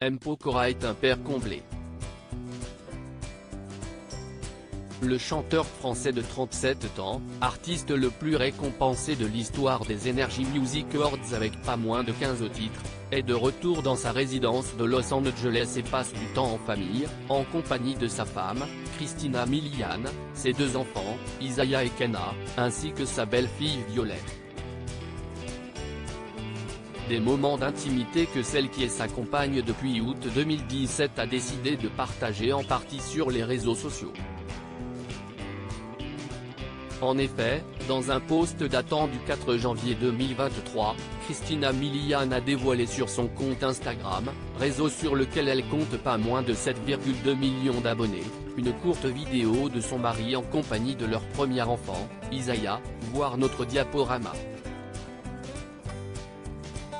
M. Pokora est un père comblé. Le chanteur français de 37 ans, artiste le plus récompensé de l'histoire des Energy Music Awards avec pas moins de 15 titres, est de retour dans sa résidence de Los Angeles et passe du temps en famille, en compagnie de sa femme, Christina Milian, ses deux enfants, Isaiah et Kenna, ainsi que sa belle-fille Violet. Des moments d'intimité que celle qui est sa compagne depuis août 2017 a décidé de partager en partie sur les réseaux sociaux. En effet, dans un post datant du 4 janvier 2023, Christina Milian a dévoilé sur son compte Instagram, réseau sur lequel elle compte pas moins de 7,2 millions d'abonnés, une courte vidéo de son mari en compagnie de leur premier enfant, Isaiah, voir notre diaporama.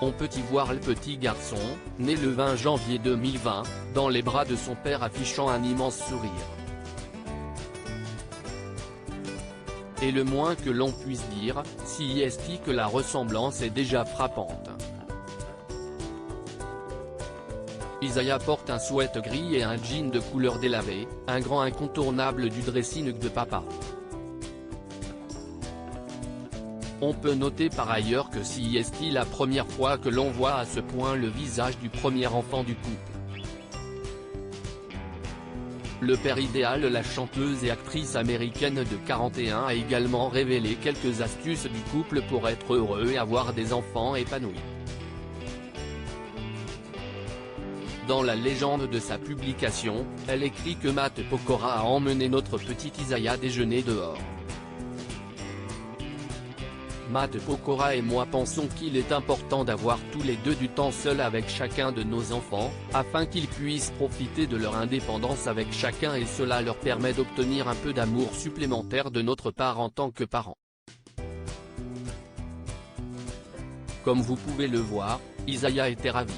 On peut y voir le petit garçon, né le 20 janvier 2020, dans les bras de son père affichant un immense sourire. Et le moins que l'on puisse dire, si est que la ressemblance est déjà frappante. Isaiah porte un sweat gris et un jean de couleur délavée, un grand incontournable du dressing de papa. On peut noter par ailleurs que si est la première fois que l'on voit à ce point le visage du premier enfant du couple. Le père idéal, la chanteuse et actrice américaine de 41 a également révélé quelques astuces du couple pour être heureux et avoir des enfants épanouis. Dans la légende de sa publication, elle écrit que Matt Pokora a emmené notre petit Isaiah déjeuner dehors. Matt Pokora et moi pensons qu'il est important d'avoir tous les deux du temps seul avec chacun de nos enfants, afin qu'ils puissent profiter de leur indépendance avec chacun et cela leur permet d'obtenir un peu d'amour supplémentaire de notre part en tant que parents. Comme vous pouvez le voir, Isaiah était ravi.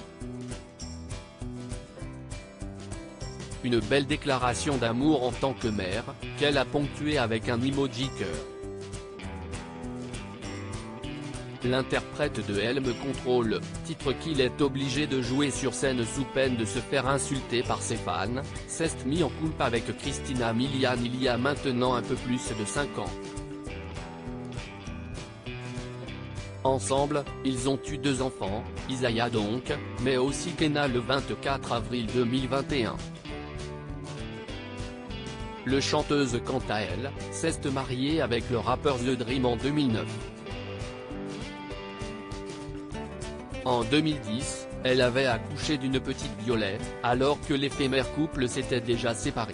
Une belle déclaration d'amour en tant que mère, qu'elle a ponctuée avec un emoji cœur. L'interprète de Helm Control, titre qu'il est obligé de jouer sur scène sous peine de se faire insulter par ses fans, s'est mis en couple avec Christina Milian il y a maintenant un peu plus de 5 ans. Ensemble, ils ont eu 2 enfants, Isaiah donc, mais aussi Kenna le 24 avril 2021. Le chanteuse quant à elle, s'est mariée avec le rappeur The Dream en 2009. En 2010, elle avait accouché d'une petite Violet, alors que l'éphémère couple s'était déjà séparé.